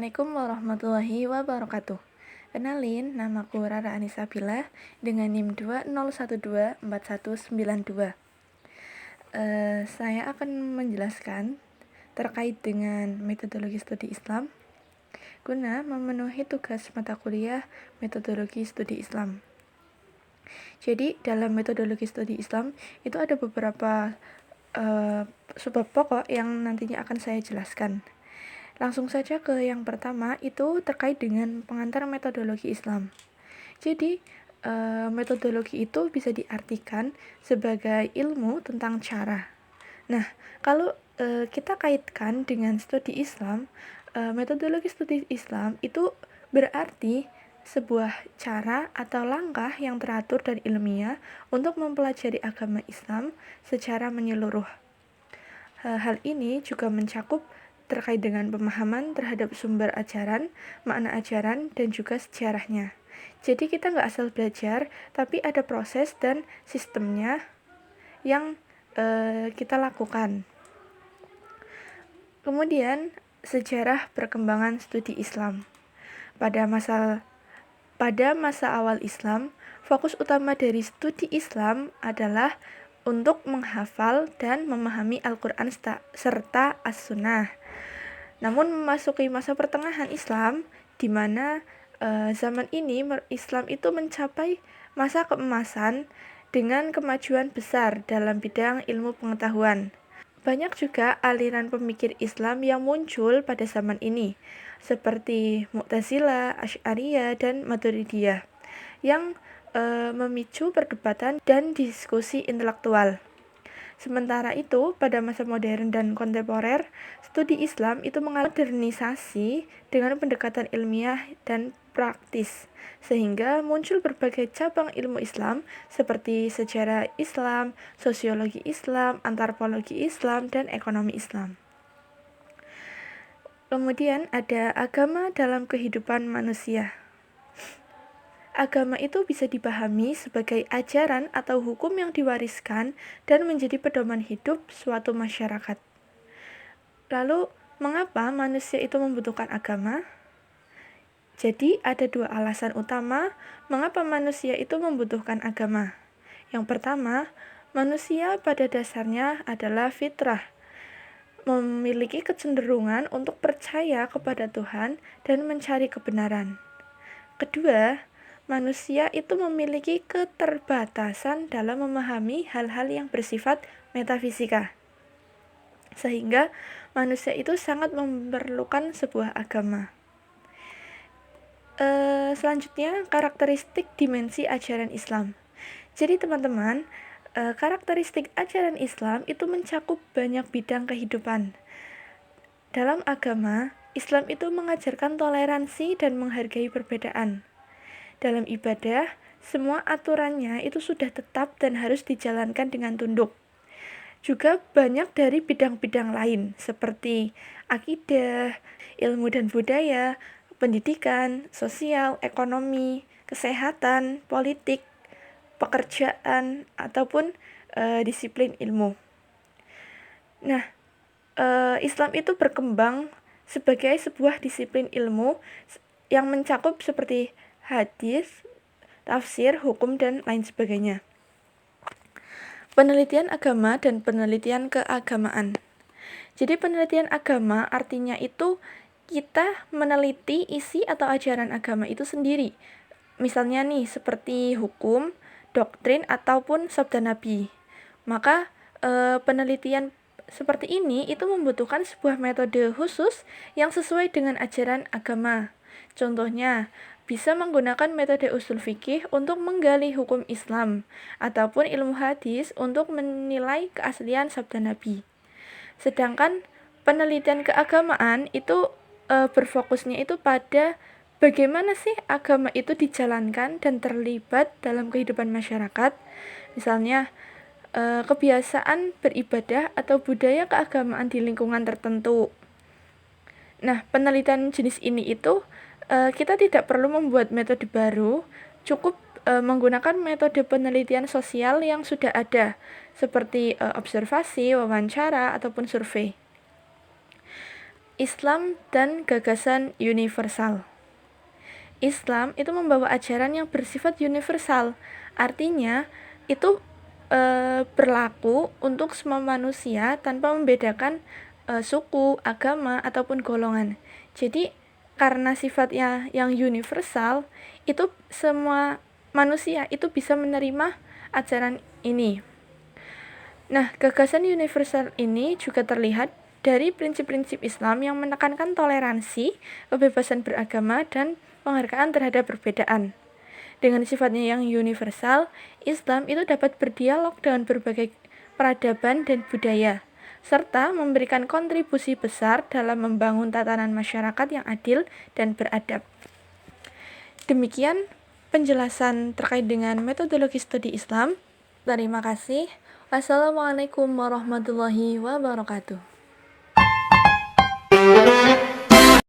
Assalamualaikum warahmatullahi wabarakatuh. Kenalin, namaku Rara Anisabila dengan NIM 201249192. Saya akan menjelaskan terkait dengan metodologi studi Islam guna memenuhi tugas mata kuliah metodologi studi Islam. Jadi, dalam metodologi studi Islam itu ada beberapa subbab pokok yang nantinya akan saya jelaskan. Langsung saja ke yang pertama, itu terkait dengan pengantar metodologi Islam. Jadi, metodologi itu bisa diartikan sebagai ilmu tentang cara. Nah, kalau kita kaitkan dengan studi Islam, metodologi studi Islam itu berarti sebuah cara atau langkah yang teratur dan ilmiah untuk mempelajari agama Islam secara menyeluruh. Hal ini juga mencakup terkait dengan pemahaman terhadap sumber ajaran, makna ajaran, dan juga sejarahnya. Jadi kita nggak asal belajar, tapi ada proses dan sistemnya yang kita lakukan. Kemudian, sejarah perkembangan studi Islam. Pada masa awal Islam, fokus utama dari studi Islam adalah untuk menghafal dan memahami Al-Quran serta As-Sunnah. Namun memasuki masa pertengahan Islam, di mana zaman ini Islam itu mencapai masa keemasan dengan kemajuan besar dalam bidang ilmu pengetahuan. Banyak juga aliran pemikir Islam yang muncul pada zaman ini, seperti Mu'tazilah, Asy'ariyah, dan Maturidiyah, yang memicu perdebatan dan diskusi intelektual. Sementara itu, pada masa modern dan kontemporer, studi Islam itu mengalami modernisasi dengan pendekatan ilmiah dan praktis, sehingga muncul berbagai cabang ilmu Islam seperti sejarah Islam, sosiologi Islam, antropologi Islam, dan ekonomi Islam. Kemudian ada agama dalam kehidupan manusia. Agama itu bisa dipahami sebagai ajaran atau hukum yang diwariskan dan menjadi pedoman hidup suatu masyarakat. Lalu, mengapa manusia itu membutuhkan agama? Jadi, ada dua alasan utama mengapa manusia itu membutuhkan agama. Yang pertama, manusia pada dasarnya adalah fitrah, memiliki kecenderungan untuk percaya kepada Tuhan dan mencari kebenaran. Kedua, manusia itu memiliki keterbatasan dalam memahami hal-hal yang bersifat metafisika, sehingga manusia itu sangat memerlukan sebuah agama. Selanjutnya, karakteristik dimensi ajaran Islam. Jadi teman-teman, karakteristik ajaran Islam itu mencakup banyak bidang kehidupan. Dalam agama, Islam itu mengajarkan toleransi dan menghargai perbedaan. Dalam ibadah, semua aturannya itu sudah tetap dan harus dijalankan dengan tunduk. Juga banyak dari bidang-bidang lain seperti akidah, ilmu dan budaya, pendidikan, sosial, ekonomi, kesehatan, politik, pekerjaan, ataupun disiplin ilmu. Nah, Islam itu berkembang sebagai sebuah disiplin ilmu yang mencakup seperti hadis, tafsir, hukum, dan lain sebagainya. Penelitian agama dan penelitian keagamaan. Jadi penelitian agama artinya itu kita meneliti isi atau ajaran agama itu sendiri. Misalnya nih, seperti hukum, doktrin, ataupun sabda Nabi. Maka penelitian seperti ini itu membutuhkan sebuah metode khusus yang sesuai dengan ajaran agama. Contohnya, bisa menggunakan metode usul fikih untuk menggali hukum Islam, ataupun ilmu hadis untuk menilai keaslian sabda Nabi. Sedangkan penelitian keagamaan itu berfokusnya itu pada bagaimana sih agama itu dijalankan dan terlibat dalam kehidupan masyarakat. Misalnya, kebiasaan beribadah atau budaya keagamaan di lingkungan tertentu. Nah, penelitian jenis ini itu kita tidak perlu membuat metode baru, cukup menggunakan metode penelitian sosial yang sudah ada, seperti observasi, wawancara, ataupun survei. Islam dan gagasan universal. Islam itu membawa ajaran yang bersifat universal, artinya itu berlaku untuk semua manusia tanpa membedakan suku, agama, ataupun golongan. Jadi karena sifatnya yang universal, itu semua manusia itu bisa menerima ajaran ini. Nah, gagasan universal ini juga terlihat dari prinsip-prinsip Islam yang menekankan toleransi, kebebasan beragama, dan penghargaan terhadap perbedaan. Dengan sifatnya yang universal, Islam itu dapat berdialog dengan berbagai peradaban dan budaya, serta memberikan kontribusi besar dalam membangun tatanan masyarakat yang adil dan beradab. Demikian penjelasan terkait dengan metodologi studi Islam. Terima kasih. Wassalamualaikum warahmatullahi wabarakatuh.